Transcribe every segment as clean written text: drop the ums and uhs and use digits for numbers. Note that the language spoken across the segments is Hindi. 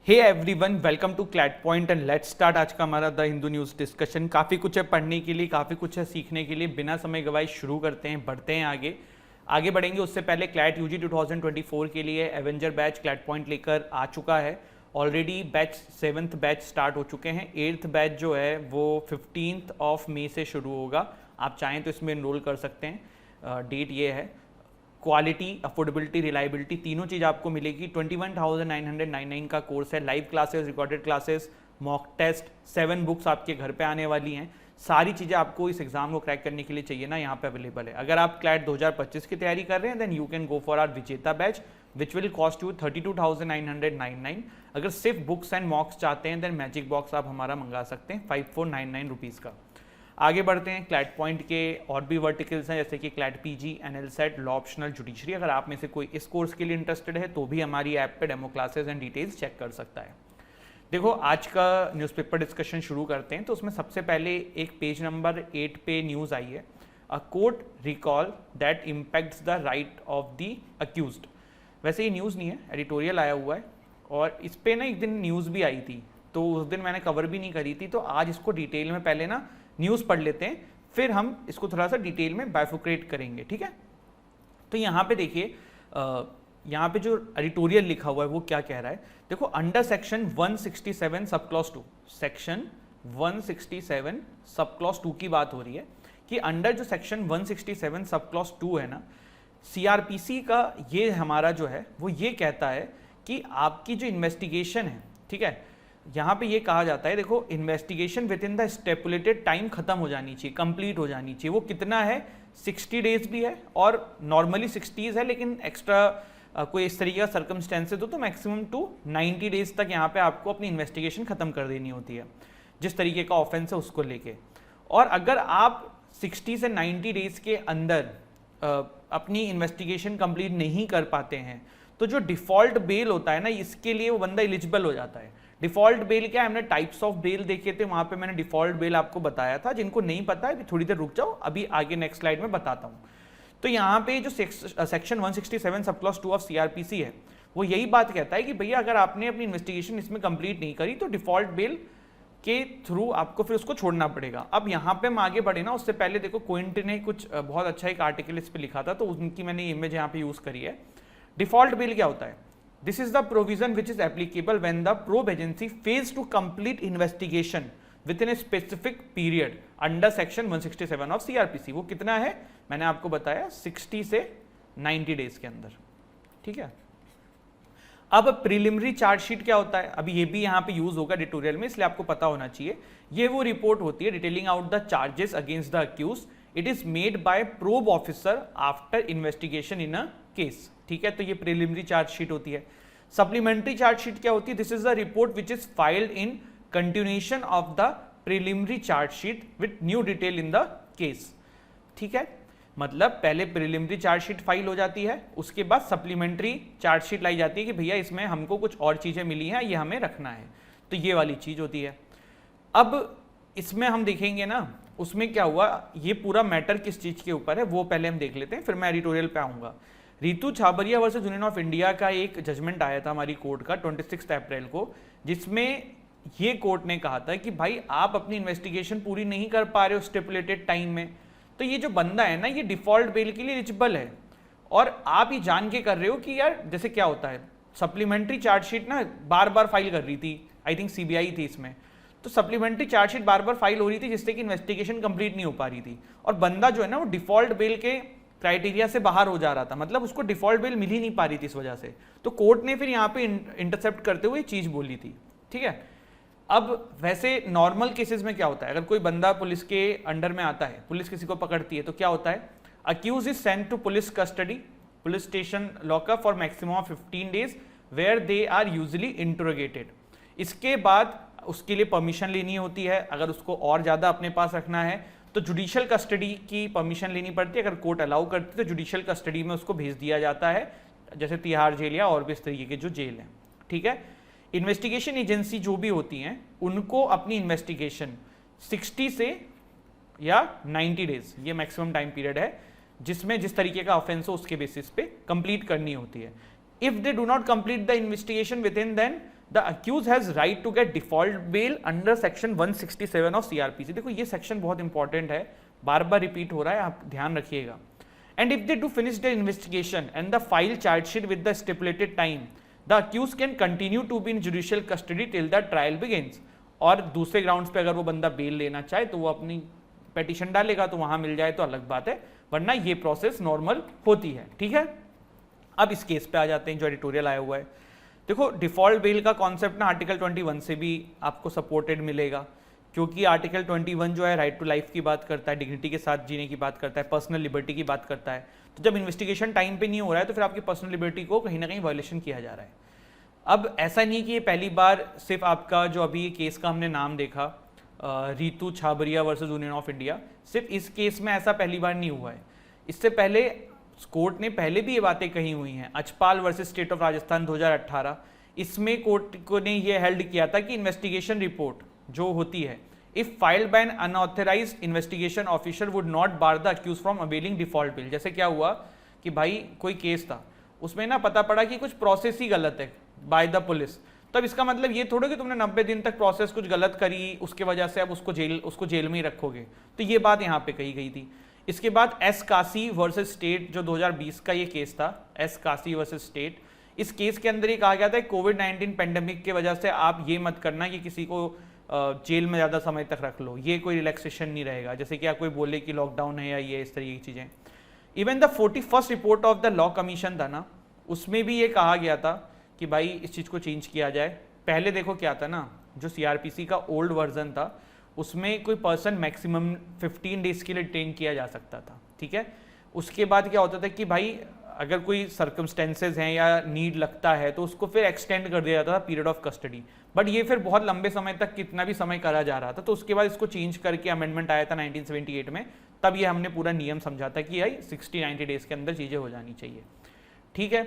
Hey everyone, welcome to CLAT point and let's start. आज का हमारा द हिंदू न्यूज़ डिस्कशन। काफ़ी कुछ है पढ़ने के लिए, काफ़ी कुछ है सीखने के लिए। बिना समय गवाए शुरू करते हैं, बढ़ते हैं आगे बढ़ेंगे। उससे पहले क्लैट यूजी 2024 के लिए एवेंजर बैच क्लैट पॉइंट लेकर आ चुका है। Already batch 7th batch start हो चुके हैं। 8th बैच जो है वो 15 मई से शुरू होगा। आप चाहें तो इसमें इनरोल कर सकते हैं। डेट ये है। क्वालिटी, अफोर्डेबिलिटी, रिलायबिलिटी तीनों चीज़ आपको मिलेगी। 21,999 का कोर्स है। Live classes, recorded classes, mock test, 7 books आपके घर पे आने वाली हैं। सारी चीज़ें आपको इस एग्जाम को क्रैक करने के लिए चाहिए ना, यहाँ पे अवेलेबल है। अगर आप क्लैट 2025 की तैयारी कर रहे हैं then you can go for our Vijeta batch which will cost you 32,999। अगर सिर्फ बुक्स एंड मॉक्स चाहते हैं देन मैजिक बॉक्स आप हमारा मंगा सकते हैं 5499 रुपीज़ का। आगे बढ़ते हैं। क्लैट पॉइंट के और भी वर्टिकल्स हैं जैसे कि CLAT PG, NLSAT, law optional, judiciary. अगर आप में से कोई इस कोर्स के लिए इंटरेस्टेड है तो भी हमारी ऐप पे demo classes and details check कर सकता है। देखो, आज का न्यूज़पेपर डिस्कशन शुरू करते हैं। तो उसमें सबसे पहले एक पेज नंबर 8 पे न्यूज़ आई है, a court recall that impacts the right of the accused. वैसे ये न्यूज़ नहीं है, एडिटोरियल आया हुआ है और इस पर ना एक दिन न्यूज़ भी आई थी, तो उस दिन मैंने कवर भी नहीं करी थी। तो आज इसको डिटेल में पहले ना न्यूज़ पढ़ लेते हैं, फिर हम इसको थोड़ा सा डिटेल में बाइफोक्रेट करेंगे, ठीक है। तो यहाँ पे देखिए, यहाँ पे जो एडिटोरियल लिखा हुआ है वो क्या कह रहा है। देखो, under section 167 sub clause 2, section 167 sub clause 2 की बात हो रही है कि अंडर जो सेक्शन 167 सब क्लॉज 2 है ना, सीआरपीसी का ये हमारा जो है वो ये कहता है कि आपकी जो इन्वेस्टिगेशन है, ठीक है, यहाँ पे ये कहा जाता है, देखो, investigation within the stipulated time खत्म हो जानी चाहिए, कंप्लीट हो जानी चाहिए। वो कितना है, 60 डेज भी है और नॉर्मली 60 है, लेकिन एक्स्ट्रा कोई इस तरीके का सर्कमस्टेंसेस हो तो मैक्सिमम टू 90 डेज तक यहाँ पे आपको अपनी इन्वेस्टिगेशन खत्म कर देनी होती है, जिस तरीके का ऑफेंस है उसको लेके। और अगर आप 60 से 90 डेज के अंदर अपनी इन्वेस्टिगेशन कंप्लीट नहीं कर पाते हैं तो जो डिफॉल्ट बेल होता है ना, इसके लिए वो बंदा एलिजिबल हो जाता है। डिफॉल्ट बेल क्या है, हमने टाइप्स ऑफ बेल देखे थे, वहां पे मैंने डिफॉल्ट बेल आपको बताया था। जिनको नहीं पता है थोड़ी देर रुक जाओ, अभी आगे नेक्स्ट स्लाइड में बताता हूं। तो यहाँ पे जो section 167 sub clause 2 of CrPC है वो यही बात कहता है कि भैया अगर आपने अपनी इन्वेस्टिगेशन इसमें कंप्लीट नहीं करी तो डिफॉल्ट बेल के थ्रू आपको फिर उसको छोड़ना पड़ेगा। अब यहाँ पे हम आगे बढ़े ना, उससे पहले देखो क्विंट ने कुछ बहुत अच्छा एक आर्टिकल इस पर लिखा था, तो उनकी मैंने इमेज यहाँ पे यूज करी है। डिफॉल्ट बेल क्या होता है? This is the provision which is applicable when the probe agency fails to complete investigation within a specific period under section 167 of CRPC। वो कितना है मैंने आपको बताया, 60 से 90 डेज के अंदर, ठीक है। अब प्रिलिमिनरी चार्जशीट क्या होता है, अभी ये भी यहाँ पे यूज होगा एडिटोरियल में, इसलिए आपको पता होना चाहिए। ये वो रिपोर्ट होती है detailing out the charges against the accused. It is made by probe officer after investigation in a case, ठीक है। तो ये प्रिलिमिनरी चार्जशीट होती है। सप्लीमेंट्री चार्जशीट क्या होती है? This is the report which is filed in continuation of the preliminary chargesheet with new detail in the case, ठीक है। मतलब पहले प्रिलिमिनरी चार्जशीट फाइल हो जाती है, उसके बाद सप्लीमेंट्री चार्जशीट लाई जाती है कि भैया इसमें हमको कुछ और चीजें मिली हैं, ये हमें रखना है, तो ये वाली चीज होती है। अब इसमें हम देखेंगे ना, उसमें क्या हुआ, ये पूरा मैटर किस चीज के ऊपर है वो पहले हम देख लेते हैं, फिर मैं एडिटोरियल पे आऊंगा। Ritu Chhabria versus union of India का एक जजमेंट आया था हमारी कोर्ट का 26 अप्रैल को, जिसमें ये कोर्ट ने कहा था कि भाई आप अपनी इन्वेस्टिगेशन पूरी नहीं कर पा रहे हो स्टिपुलेटेड टाइम में, तो ये जो बंदा है ना, ये डिफॉल्ट बेल के लिए एलिजिबल है। और आप ये जान के कर रहे हो कि यार जैसे क्या होता है, सप्लीमेंट्री चार्जशीट ना बार बार फाइल कर रही थी, आई थिंक सीबीआई थी इसमें, तो सप्लीमेंट्री चार्जशीट बार बार फाइल हो रही थी जिससे कि इन्वेस्टिगेशन कंप्लीट नहीं हो पा रही थी, और बंदा जो है ना वो डिफॉल्ट बेल के क्राइटेरिया से बाहर हो जा रहा था, मतलब उसको डिफॉल्ट बेल मिल ही नहीं पा रही थी इस वजह से। तो कोर्ट ने फिर यहाँ पे इंटरसेप्ट करते हुए चीज बोली थी, ठीक है। अब वैसे नॉर्मल केसेस में क्या होता है, अगर कोई बंदा पुलिस के अंडर में आता है, पुलिस किसी को पकड़ती है, तो क्या होता है, accused is sent to police custody, police station lockup for maximum of 15 days where they are usually interrogated. इसके बाद उसके लिए परमिशन लेनी होती है, अगर उसको और ज्यादा अपने पास रखना है तो जुडिशियल कस्टडी की परमिशन लेनी पड़ती है। अगर कोर्ट अलाउ करती है तो जुडिशियल कस्टडी में उसको भेज दिया जाता है, जैसे तिहाड़ जेल या और भी इस तरीके के जो जेल है, ठीक है। इन्वेस्टिगेशन एजेंसी जो भी होती हैं उनको अपनी इन्वेस्टिगेशन 60 से या 90 डेज, ये मैक्सिमम टाइम पीरियड है जिसमें जिस तरीके का ऑफेंस हो उसके बेसिस पे कंप्लीट करनी होती है। If they do not complete the investigation within, then the accused has right to get default bail under section 167 of CrPC. देखो ये सेक्शन बहुत इंपॉर्टेंट है, बार बार रिपीट हो रहा है, आप ध्यान रखिएगा। And if they do finish the investigation and the file chargesheet with the stipulated time, the accused can continue to be in judicial custody till the trial begins. और दूसरे ग्राउंड्स पे अगर वो बंदा बेल लेना चाहे तो वो अपनी पेटिशन डालेगा, तो वहां मिल जाए तो अलग बात है, वरना ये प्रोसेस नॉर्मल होती है, ठीक है। अब इस केस पे आ जाते हैं जो एडिटोरियल आया हुआ है। देखो डिफॉल्ट बेल का कॉन्सेप्ट ना आर्टिकल 21 से भी आपको सपोर्टेड मिलेगा, क्योंकि आर्टिकल 21 जो है राइट टू लाइफ की बात करता है, डिग्निटी के साथ जीने की बात करता है, पर्सनल लिबर्टी की बात करता है। तो जब इन्वेस्टिगेशन टाइम पे नहीं हो रहा है तो फिर आपकी पर्सनल लिबर्टी को कहीं ना कहीं वायलेशन किया जा रहा है। अब ऐसा नहीं कि ये पहली बार सिर्फ आपका जो अभी केस का हमने नाम देखा Ritu Chhabria versus union of India, सिर्फ इस केस में ऐसा पहली बार नहीं हुआ है। इससे पहले कोर्ट ने पहले भी ये बातें कही हुई हैं। अचपाल वर्सेस स्टेट ऑफ राजस्थान 2018, इसमें कोर्ट को ने ये हेल्ड किया था कि इन्वेस्टिगेशन रिपोर्ट जो होती है, if filed by an unauthorised investigation officer would not bar the accused from availing default bail. जैसे क्या हुआ कि भाई कोई केस था, उसमें ना पता पड़ा कि कुछ प्रोसेस ही गलत है बाय द पुलिस, तब इसका मतलब ये थोड़ा कि तुमने 90 दिन तक प्रोसेस कुछ गलत करी, उसके वजह से अब उसको जेल में ही रखोगे। तो ये बात यहाँ पे कही गई थी। इसके बाद एस कासी वर्सेस स्टेट जो 2020 का ये केस था, एस कासी वर्सेस स्टेट, इस केस के अंदर ये कहा गया था कोविड-19 पेंडेमिक की वजह से आप ये मत करना कि किसी को जेल में ज़्यादा समय तक रख लो, ये कोई रिलैक्सेशन नहीं रहेगा, जैसे कि आप कोई बोले कि लॉकडाउन है या ये इस तरीके की चीज़ें। Even the 41st report of the law commission था ना, उसमें भी ये कहा गया था कि भाई इस चीज़ को चेंज किया जाए। पहले देखो क्या था ना, जो सीआरपीसी का ओल्ड वर्जन था उसमें कोई पर्सन मैक्सिमम 15 डेज के लिए डिटेन किया जा सकता था, ठीक है। उसके बाद क्या होता था कि भाई अगर कोई सर्कमस्टेंसेज हैं या नीड लगता है तो उसको फिर एक्सटेंड कर दिया जाता था पीरियड ऑफ कस्टडी, बट ये फिर बहुत लंबे समय तक कितना भी समय करा जा रहा था। तो उसके बाद इसको चेंज करके अमेंडमेंट आया था 1978 में, तब ये हमने पूरा नियम समझा था कि भाई 60-90 डेज के अंदर चीज़ें हो जानी चाहिए, ठीक है।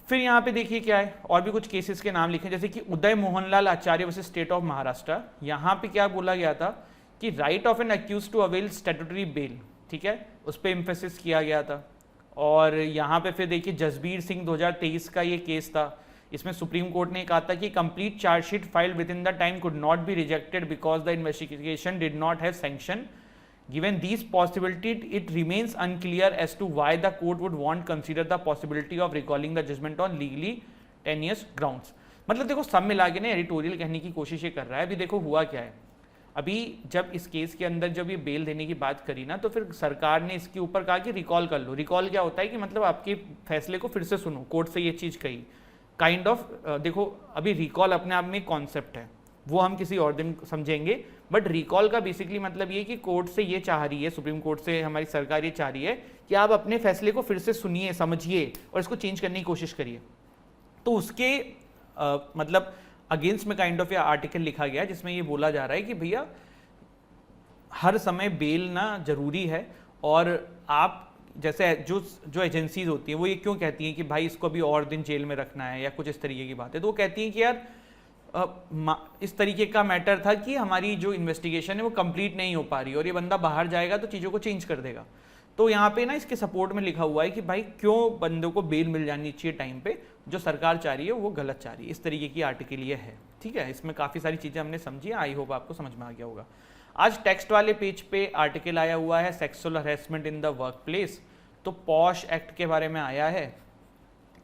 फिर यहाँ पे देखिए क्या है, और भी कुछ केसेस के नाम लिखे, जैसे कि Uday Mohanlal Acharya versus state of Maharashtra. यहाँ पे क्या बोला गया था कि right of an accused to avail statutory bail, ठीक है, उस पर एम्फेसिस किया गया था। और यहाँ पे फिर देखिए जसबीर सिंह 2023 का ये केस था, इसमें सुप्रीम कोर्ट ने कहा था कि complete chargesheet filed with in the time could not be rejected because the investigation did not have sanction. Given these possibilities, it remains unclear as to why the court would want consider the possibility of recalling the judgment on legally tenuous grounds। मतलब देखो सब मिला के ना एडिटोरियल कहने की कोशिश ये कर रहा है। अभी देखो हुआ क्या है, अभी जब इस केस के अंदर जब ये बेल देने की बात करी ना, तो फिर सरकार ने इसके ऊपर कहा कि रिकॉल कर लो। रिकॉल क्या होता है कि मतलब आपके फैसले को फिर से सुनो, कोर्ट से ये चीज़ कही, काइंड ऑफ देखो अभी रिकॉल अपने आप में एक कॉन्सेप्ट है, वो हम किसी और दिन समझेंगे, बट रिकॉल का बेसिकली मतलब ये कि कोर्ट से ये चाह रही है, सुप्रीम कोर्ट से हमारी सरकार ये चाह रही है कि आप अपने फैसले को फिर से सुनिए, समझिए और इसको चेंज करने की कोशिश करिए। तो उसके मतलब अगेंस्ट में काइंड ऑफ ये आर्टिकल लिखा गया जिसमें ये बोला जा रहा है कि भैया हर समय बेल ना जरूरी है, और आप जैसे जो एजेंसीज होती हैं वो ये क्यों कहती हैं कि भाई इसको अभी और दिन जेल में रखना है या कुछ इस तरीके की बात है, तो वो कहती हैं कि यार इस तरीके का मैटर था कि हमारी जो इन्वेस्टिगेशन है वो कंप्लीट नहीं हो पा रही और ये बंदा बाहर जाएगा तो चीज़ों को चेंज कर देगा। तो यहाँ पे ना इसके सपोर्ट में लिखा हुआ है कि भाई क्यों बंदों को बेल मिल जानी चाहिए टाइम पे, जो सरकार चाह रही है वो गलत चाह रही है, इस तरीके की आर्टिकल ये है, ठीक है। इसमें काफ़ी सारी चीज़ें हमने समझी, आई होप आपको समझ में आ गया होगा। आज टेक्स्ट वाले पेज पे आर्टिकल आया हुआ है sexual harassment in the work place, तो पॉश एक्ट के बारे में आया है।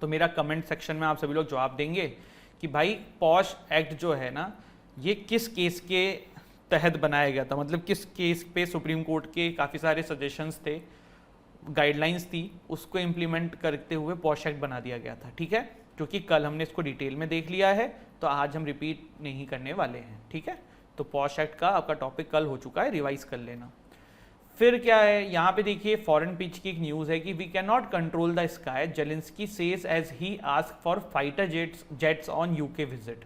तो मेरा कमेंट सेक्शन में आप सभी लोग जवाब देंगे कि भाई पॉश एक्ट जो है ना ये किस केस के तहत बनाया गया था, मतलब किस केस पे सुप्रीम कोर्ट के काफ़ी सारे सजेशंस थे, गाइडलाइंस थी, उसको इम्प्लीमेंट करते हुए पॉश एक्ट बना दिया गया था, ठीक है। क्योंकि कल हमने इसको डिटेल में देख लिया है तो आज हम रिपीट नहीं करने वाले हैं, ठीक है। तो पॉश एक्ट का आपका टॉपिक कल हो चुका है, रिवाइज कर लेना। फिर क्या है यहाँ पे देखिए फॉरेन पिच की एक न्यूज़ है कि we can not control the sky, Zelensky says as he ask for fighter jets on UK visit.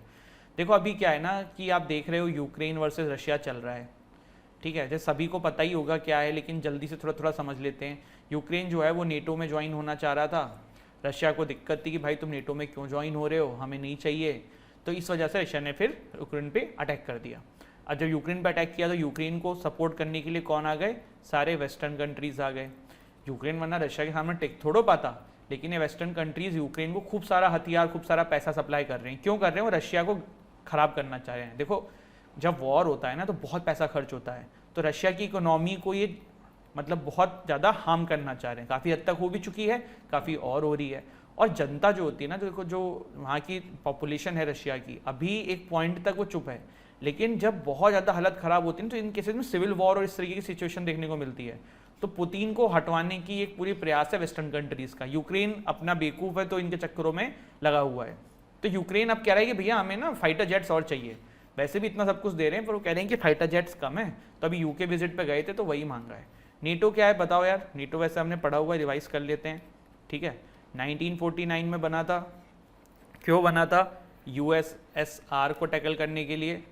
देखो अभी क्या है ना कि आप देख रहे हो यूक्रेन वर्सेस रशिया चल रहा है, ठीक है, जैसे सभी को पता ही होगा क्या है, लेकिन जल्दी से थोड़ा थोड़ा समझ लेते हैं। यूक्रेन जो है वो नेटो में ज्वाइन होना चाह रहा था, रशिया को दिक्कत थी कि भाई तुम नेटो में क्यों ज्वाइन हो रहे हो, हमें नहीं चाहिए, तो इस वजह से रशिया ने फिर यूक्रेन पे अटैक कर दिया। और जब यूक्रेन पे अटैक किया तो यूक्रेन को सपोर्ट करने के लिए कौन आ गए, सारे वेस्टर्न कंट्रीज आ गए। यूक्रेन वरना रशिया के सामने टेक थोड़ो पाता, लेकिन ये वेस्टर्न कंट्रीज यूक्रेन को खूब सारा हथियार, खूब सारा पैसा सप्लाई कर रहे हैं। क्यों कर रहे हैं? वो रशिया को खराब करना चाह रहे हैं। देखो जब वॉर होता है ना तो बहुत पैसा खर्च होता है, तो रशिया की इकोनॉमी को ये मतलब बहुत ज़्यादा हार्म करना चाह रहे हैं। काफ़ी हद तक हो भी चुकी है, काफ़ी और हो रही है। और जनता जो होती है ना, देखो जो वहाँ की पॉपुलेशन है रशिया की, अभी एक पॉइंट तक वो चुप है, लेकिन जब बहुत ज़्यादा हालत ख़राब होती है तो इन केसेस में सिविल वॉर और इस तरीके की सिचुएशन देखने को मिलती है। तो पुतिन को हटवाने की एक पूरी प्रयास है वेस्टर्न कंट्रीज़ का। यूक्रेन अपना बेवकूफ़ है तो इनके चक्करों में लगा हुआ है। तो यूक्रेन अब कह रहा है कि भैया हमें ना फाइटर जेट्स और चाहिए। वैसे भी इतना सब कुछ दे रहे हैं, पर वो कह रहे हैं कि फाइटर जेट्स कम है। तो अभी यूके विजिट पे गए थे तो वही मांग रहा है। नीटो क्या है बताओ यार? नीटो वैसे हमने पढ़ा हुआ है, रिवाइज कर लेते हैं, ठीक है। 1949 में बना था। क्यों बना था? यूएसएसआर को टैकल करने के लिए।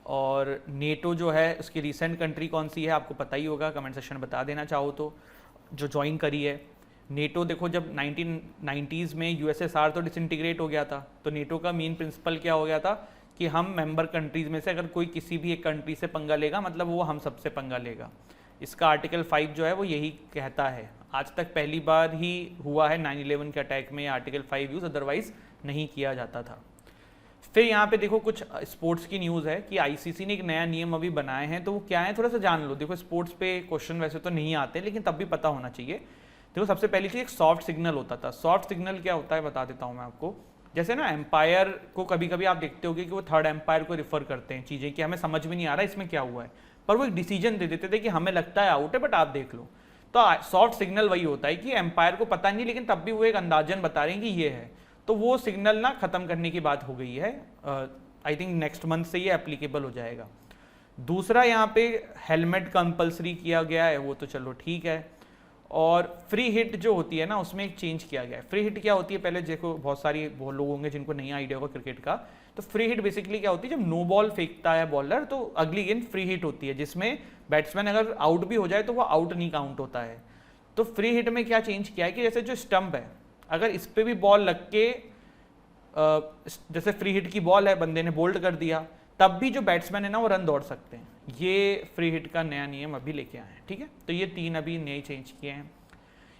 और नेटो जो है उसकी रिसेंट कंट्री कौन सी है आपको पता ही होगा, कमेंट सेक्शन में बता देना चाहो तो, जो ज्वाइन करी है नेटो। देखो जब 1990s में यूएसएसआर तो डिसइंटीग्रेट हो गया था, तो नेटो का मेन प्रिंसिपल क्या हो गया था कि हम मेंबर कंट्रीज़ में से अगर कोई किसी भी एक कंट्री से पंगा लेगा, मतलब वो हम सबसे पंगा लेगा। इसका आर्टिकल 5 जो है वो यही कहता है। आज तक पहली बार ही हुआ है 9/11 के अटैक में आर्टिकल 5 यूज़, अदरवाइज नहीं किया जाता था। फिर यहाँ पे देखो कुछ स्पोर्ट्स की न्यूज़ है कि आईसीसी ने एक नया नियम अभी बनाए हैं, तो वो क्या है थोड़ा सा जान लो। देखो स्पोर्ट्स पे क्वेश्चन वैसे तो नहीं आते, लेकिन तब भी पता होना चाहिए। देखो सबसे पहली चीज़ एक सॉफ्ट सिग्नल होता था। सॉफ्ट सिग्नल क्या होता है बता देता हूँ मैं आपको। जैसे ना एम्पायर को कभी कभी आप देखते होगे कि वो थर्ड एम्पायर को रिफर करते हैं चीज़ें कि हमें समझ में नहीं आ रहा इसमें क्या हुआ है, पर वो एक डिसीजन दे देते थे कि हमें लगता है आउट है बट आप देख लो। तो सॉफ्ट सिग्नल वही होता है कि एम्पायर को पता नहीं, लेकिन तब भी वो एक अंदाजन बता रहे हैं कि ये है। तो वो सिग्नल ना खत्म करने की बात हो गई है। आई थिंक नेक्स्ट मंथ से ये एप्लीकेबल हो जाएगा। दूसरा यहाँ पे हेलमेट कंपलसरी किया गया है, वो तो चलो ठीक है। और फ्री हिट जो होती है ना उसमें एक चेंज किया गया है। फ्री हिट क्या होती है पहले देखो, बहुत लोग होंगे जिनको नहीं आइडिया होगा क्रिकेट का। तो फ्री हिट बेसिकली क्या होती है, जब नो बॉल फेंकता है बॉलर तो अगली गेंद फ्री हिट होती है, जिसमें बैट्समैन अगर आउट भी हो जाए तो वो आउट नहीं काउंट होता है। तो फ्री हिट में क्या चेंज किया है कि जैसे जो स्टंप है, अगर इस पर भी बॉल लग के जैसे फ्री हिट की बॉल है, बंदे ने बोल्ड कर दिया, तब भी जो बैट्समैन है ना वो रन दौड़ सकते हैं। ये फ्री हिट का नया नियम अभी लेके आए हैं, ठीक है। तो ये 3 अभी नए चेंज किए हैं।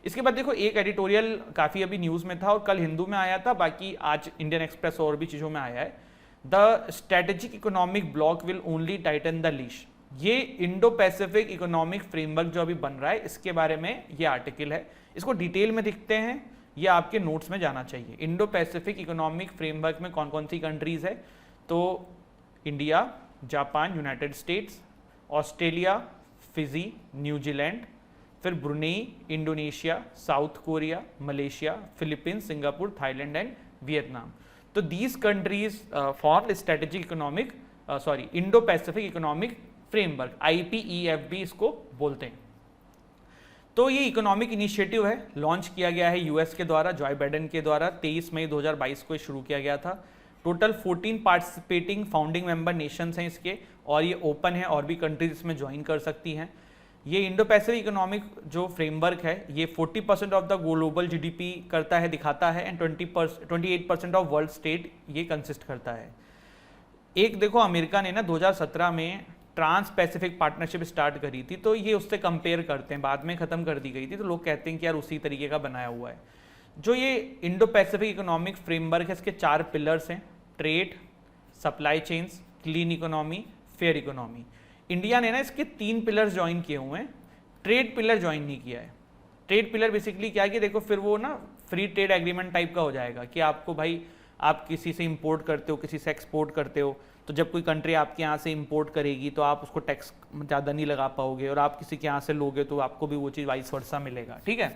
इसके बाद देखो एक एडिटोरियल काफ़ी अभी न्यूज़ में था और कल हिंदू में आया था, बाकी आज इंडियन एक्सप्रेस और भी चीज़ों में आया है। The strategic economic block will only Titan the leash. ये इंडो पैसिफिक इकोनॉमिक फ्रेमवर्क जो अभी बन रहा है इसके बारे में ये आर्टिकल है। इसको डिटेल में दिखते हैं, ये आपके नोट्स में जाना चाहिए। इंडो पैसिफिक इकोनॉमिक फ्रेमवर्क में कौन कौन सी कंट्रीज़ है, तो India, Japan, United States, Australia, Fiji, New Zealand, फिर Brunei, Indonesia, South Korea, Malaysia, Philippines, Singapore, Thailand and Vietnam. तो these countries for strategic economic Indo Pacific economic framework, IPEFB इसको बोलते हैं। तो ये इकोनॉमिक इनिशिएटिव है, लॉन्च किया गया है यूएस के द्वारा, जॉय बाइडेन के द्वारा 23 मई 2022 को शुरू किया गया था। Total 14 participating founding member Nations हैं इसके, और ये ओपन है और भी कंट्रीज इसमें ज्वाइन कर सकती हैं। ये इंडो पैसिफिक इकोनॉमिक जो फ्रेमवर्क है ये 40% ऑफ द ग्लोबल GDP करता है, दिखाता है, एंड 28% ऑफ वर्ल्ड स्टेट ये कंसिस्ट करता है। एक देखो अमेरिका ने ना 2017 में ट्रांस पैसिफिक पार्टनरशिप स्टार्ट करी थी, तो ये उससे कंपेयर करते हैं, बाद में ख़त्म कर दी गई थी, तो लोग कहते हैं कि यार उसी तरीके का बनाया हुआ है। जो ये इंडो पैसिफिक इकोनॉमिक फ्रेमवर्क है इसके 4 पिलर्स हैं, trade, supply chains, clean economy, fair economy. India ने ना इसके 3 पिलर्स ज्वाइन किए हुए हैं, ट्रेड पिलर ज्वाइन नहीं किया है। ट्रेड पिलर बेसिकली क्या है कि देखो फिर वो ना फ्री ट्रेड एग्रीमेंट टाइप का हो जाएगा कि आपको भाई आप किसी से इंपोर्ट करते हो, किसी से एक्सपोर्ट करते हो, तो जब कोई कंट्री आपके यहाँ से इंपोर्ट करेगी तो आप उसको टैक्स ज़्यादा नहीं लगा पाओगे, और आप किसी के यहाँ से लोगे तो आपको भी वो चीज़ वाइस वर्सा मिलेगा, ठीक है।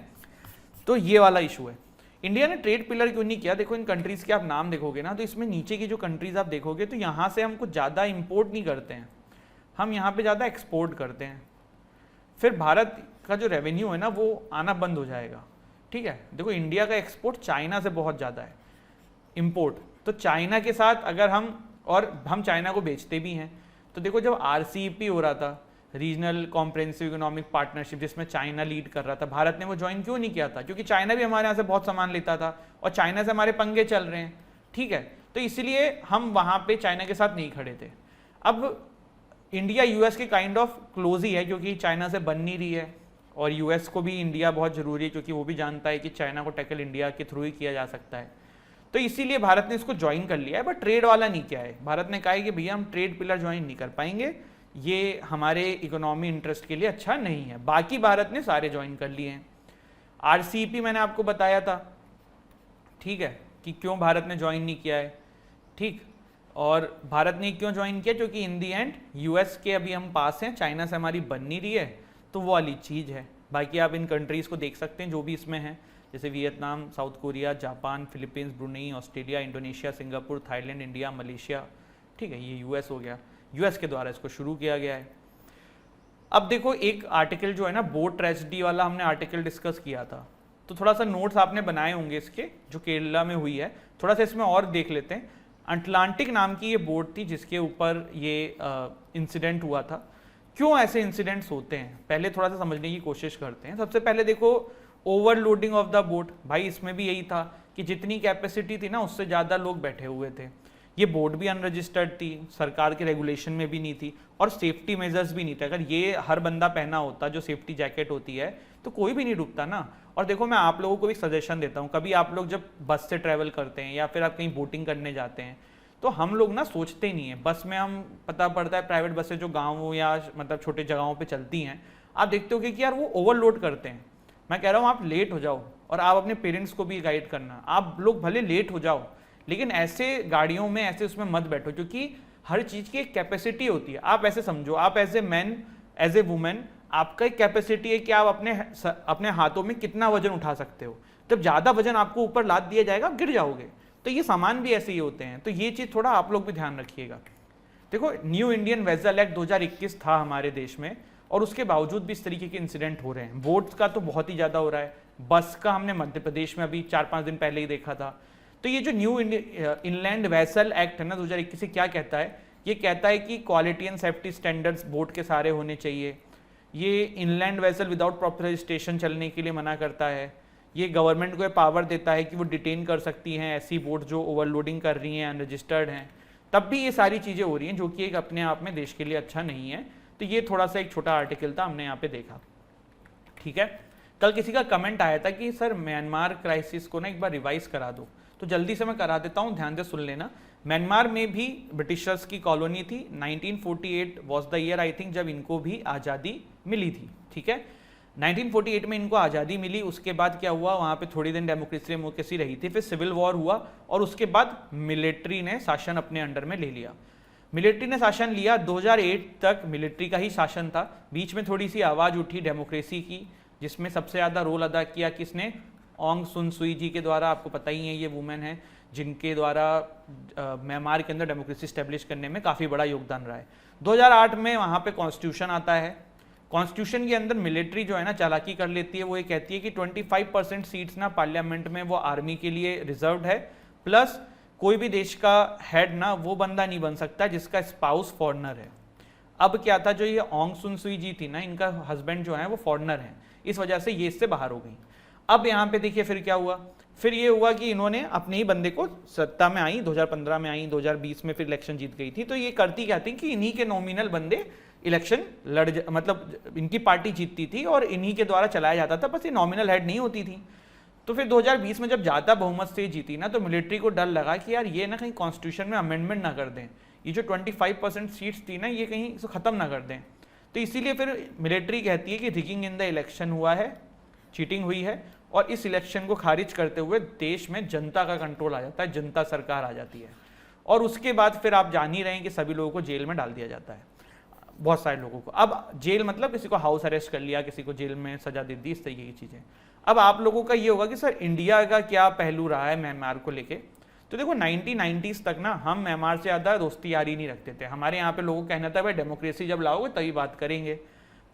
तो ये वाला इशू है। इंडिया ने ट्रेड पिलर क्यों नहीं किया? देखो इन कंट्रीज़ के आप नाम देखोगे ना तो इसमें नीचे की जो कंट्रीज़ आप देखोगे तो यहाँ से हम कुछ ज़्यादा इंपोर्ट नहीं करते हैं, हम यहाँ पे ज़्यादा एक्सपोर्ट करते हैं। फिर भारत का जो रेवेन्यू है ना वो आना बंद हो जाएगा, ठीक है। देखो इंडिया का एक्सपोर्ट चाइना से बहुत ज़्यादा है, इंपोर्ट तो चाइना के साथ अगर हम चाइना को बेचते भी हैं, तो देखो जब RCEP हो रहा था, रीजनल कॉम्प्रिहेंसिव इकोनॉमिक पार्टनरशिप, जिसमें चाइना लीड कर रहा था, भारत ने वो ज्वाइन क्यों नहीं किया था? क्योंकि चाइना भी हमारे यहाँ से बहुत सामान लेता था और चाइना से हमारे पंगे चल रहे हैं, ठीक है। तो इसलिए हम वहाँ पे चाइना के साथ नहीं खड़े थे। अब इंडिया US के काइंड ऑफ क्लोज ही है, क्योंकि चाइना से बन नहीं रही है, और यूएस को भी इंडिया बहुत ज़रूरी है, क्योंकि वो भी जानता है कि चाइना को टैकल इंडिया के थ्रू ही किया जा सकता है। तो इसीलिए भारत ने इसको ज्वाइन कर लिया है, बट ट्रेड वाला नहीं किया है। भारत ने कहा है कि भैया हम ट्रेड पिलर ज्वाइन नहीं कर पाएंगे, ये हमारे इकोनॉमी इंटरेस्ट के लिए अच्छा नहीं है। बाकी भारत ने सारे ज्वाइन कर लिए हैं। आरसीईपी मैंने आपको बताया था, ठीक है, कि क्यों भारत ने ज्वाइन नहीं किया है, ठीक। और भारत ने क्यों ज्वाइन किया, क्योंकि इन दी एंड यूएस के अभी हम पास हैं, चाइना से हमारी बन नहीं रही है, तो वो वाली चीज़ है। बाकी आप इन कंट्रीज़ को देख सकते हैं जो भी इसमें हैं, जैसे Vietnam, south Korea, Japan, Philippines, Brunei, Australia, Indonesia, Singapore, Thailand, India, Malaysia, ठीक है, ये यूएस हो गया। यूएस के द्वारा इसको शुरू किया गया है। अब देखो एक आर्टिकल जो है ना, बोट ट्रेजेडी वाला हमने आर्टिकल डिस्कस किया था, तो थोड़ा सा नोट्स आपने बनाए होंगे इसके, जो केरला में हुई है, थोड़ा सा इसमें और देख लेते हैं। अटलांटिक नाम की ये बोट थी जिसके ऊपर ये इंसिडेंट हुआ था। क्यों ऐसे इंसिडेंट्स होते हैं, पहले थोड़ा सा समझने की कोशिश करते हैं। सबसे पहले देखो ओवरलोडिंग ऑफ द बोट, भाई इसमें भी यही था कि जितनी कैपेसिटी थी ना उससे ज़्यादा लोग बैठे हुए थे। ये बोट भी अनरजिस्टर्ड थी, सरकार के रेगुलेशन में भी नहीं थी, और सेफ्टी मेजर्स भी नहीं थे। अगर ये हर बंदा पहना होता जो सेफ्टी जैकेट होती है, तो कोई भी नहीं डूबता ना। और देखो मैं आप लोगों को भी सजेशन देता हूँ, कभी आप लोग जब बस से ट्रैवल करते हैं या फिर आप कहीं बोटिंग करने जाते हैं, तो हम लोग ना सोचते ही नहीं है। बस में हम पता पड़ता है प्राइवेट बसें जो गाँव या मतलब छोटे जगहों पर चलती हैं, आप देखते हो कि यार वो ओवरलोड करते हैं। मैं कह रहा हूँ आप लेट हो जाओ, और आप अपने पेरेंट्स को भी गाइड करना, आप लोग भले लेट हो जाओ, लेकिन ऐसे गाड़ियों में ऐसे उसमें मत बैठो, क्योंकि हर चीज़ की एक कैपेसिटी होती है। आप ऐसे समझो, आप as a man, as a women, आपका एक कैपेसिटी है कि आप अपने हाथों में कितना वजन उठा सकते हो। जब ज़्यादा वजन आपको ऊपर लाद दिया जाएगा, आप गिर जाओगे। तो ये सामान भी ऐसे ही होते हैं, तो ये चीज़ थोड़ा आप लोग भी ध्यान रखिएगा। देखो न्यू इंडियन वेसल एक्ट 2021 था हमारे देश में, और उसके बावजूद भी इस तरीके के इंसिडेंट हो रहे हैं। बोट्स का तो बहुत ही ज़्यादा हो रहा है, बस का हमने मध्य प्रदेश में अभी 4-5 दिन पहले ही देखा था। तो ये जो न्यू इनलैंड वेसल एक्ट है ना 2021 से, क्या कहता है, ये कहता है कि quality and safety standards boat के सारे होने चाहिए। ये inland vessel without proper registration चलने के लिए मना करता है। ये गवर्नमेंट को पावर देता है कि वो डिटेन कर सकती हैं ऐसी बोट जो ओवरलोडिंग कर रही हैं, अनरजिस्टर्ड हैं। तब भी ये सारी चीज़ें हो रही हैं, जो कि एक अपने आप में देश के लिए अच्छा नहीं है। तो ये थोड़ा सा एक छोटा आर्टिकल था, हमने यहाँ पे देखा, ठीक है। कल किसी का कमेंट आया था कि सर म्यांमार क्राइसिस को ना एक बार रिवाइज करा दो, तो जल्दी से मैं करा देता हूँ, ध्यान से सुन लेना। म्यांमार में भी ब्रिटिशर्स की कॉलोनी थी। 1948 was the year I think जब इनको भी आज़ादी मिली थी, ठीक है। 1948 में इनको आज़ादी मिली। उसके बाद क्या हुआ, वहाँ पे थोड़ी दिन डेमोक्रेसी रही थी, फिर सिविल वॉर हुआ, और उसके बाद मिलिट्री ने शासन अपने अंडर में ले लिया। मिलिट्री ने शासन लिया, 2008 तक मिलिट्री का ही शासन था। बीच में थोड़ी सी आवाज़ उठी डेमोक्रेसी की, जिसमें सबसे ज़्यादा रोल अदा किया किसने, ऑन्ग सुन सुई जी के द्वारा। आपको पता ही है ये वुमेन है जिनके द्वारा म्यांमार के अंदर डेमोक्रेसी स्टैब्लिश करने में काफ़ी बड़ा योगदान रहा है। 2008 में वहाँ पे कॉन्स्टिट्यूशन आता है। कॉन्स्टिट्यूशन के अंदर मिलिट्री जो है ना चालाकी कर लेती है, वो ये कहती है कि 25% सीट्स ना पार्लियामेंट में वो आर्मी के लिए रिजर्व्ड है, प्लस कोई भी देश का हेड ना वो बंदा नहीं बन सकता जिसका स्पाउस फॉरेनर है। अब क्या था, जो ये ऑन्ग सुन सुई जी थी ना, इनका हस्बैंड जो है वो फॉरेनर है, इस वजह से ये इससे बाहर हो गई। अब यहाँ पे देखिए फिर क्या हुआ, फिर ये हुआ कि इन्होंने अपने ही बंदे को, सत्ता में आई 2015 में आई, 2020 में फिर इलेक्शन जीत गई थी। तो ये करती क्या थी कि इन्हीं के नॉमिनल बंदे इलेक्शन मतलब इनकी पार्टी जीतती थी और इन्हीं के द्वारा चलाया जाता था, बस ये नॉमिनल हेड नहीं होती थी। तो फिर 2020 में जब ज़्यादा बहुमत से जीती ना, तो मिलिट्री को डर लगा कि यार ये ना कहीं कॉन्स्टिट्यूशन में अमेंडमेंट ना कर दें, ये जो 25% सीट्स थी ना ये कहीं इसको ख़त्म ना कर दें। तो इसीलिए फिर मिलिट्री कहती है कि रिगिंग इन द इलेक्शन हुआ है, चीटिंग हुई है, और इस इलेक्शन को खारिज करते हुए देश में जनता का कंट्रोल आ जाता है, जनता सरकार आ जाती है। और उसके बाद फिर आप जान ही रहे हैं कि सभी लोगों को जेल में डाल दिया जाता है, बहुत सारे लोगों को। अब जेल मतलब किसी को हाउस अरेस्ट कर लिया, किसी को जेल में सजा दे दी, इस तरीके की चीज़ें। अब आप लोगों का ये होगा कि सर इंडिया का क्या पहलू रहा है म्यांमार को लेके। तो देखो 1990s तक ना हम म्यांमार से ज़्यादा दोस्ती यारी नहीं रखते थे। हमारे यहाँ पे लोगों को कहना था भाई डेमोक्रेसी जब लाओगे तभी बात करेंगे।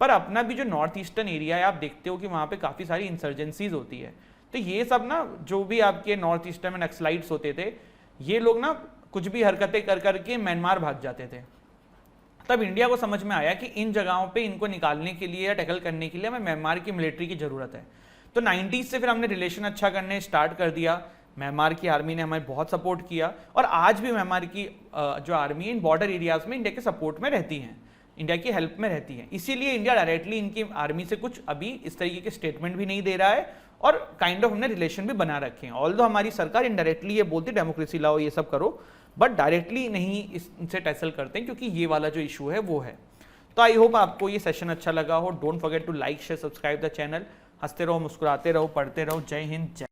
पर अपना भी जो नॉर्थ ईस्टर्न एरिया है, आप देखते हो कि वहाँ पे काफ़ी सारी इंसर्जेंसीज होती है। तो ये सब ना जो भी आपके नॉर्थ ईस्टर्न में नक्सलाइट्स होते थे, ये लोग ना कुछ भी हरकतें कर करके म्यांमार भाग जाते थे। तब इंडिया को समझ में आया कि इन जगहों पे इनको निकालने के लिए या टैकल करने के लिए हमें म्यांमार की मिलिट्री की ज़रूरत है। तो 90s से फिर हमने रिलेशन अच्छा करने स्टार्ट कर दिया। म्यांमार की आर्मी ने हमें बहुत सपोर्ट किया, और आज भी म्यांमार की जो आर्मी इन बॉर्डर एरियाज़ में इंडिया के सपोर्ट में रहती हैं। इंडिया की हेल्प में रहती है, इसीलिए इंडिया डायरेक्टली इनकी आर्मी से कुछ अभी इस तरीके के स्टेटमेंट भी नहीं दे रहा है और काइंड ऑफ हमने रिलेशन भी बना रखे हैं। ऑल्दो हमारी सरकार इनडायरेक्टली ये बोलती है डेमोक्रेसी लाओ ये सब करो, बट डायरेक्टली नहीं इनसे टैसल करते हैं क्योंकि ये वाला जो इशू है वो है। तो आई होप आपको ये सेशन अच्छा लगा हो। Don't forget to like share subscribe the channel. हंसते रहो, मुस्कुराते रहो, पढ़ते रहो। जय हिंद, जय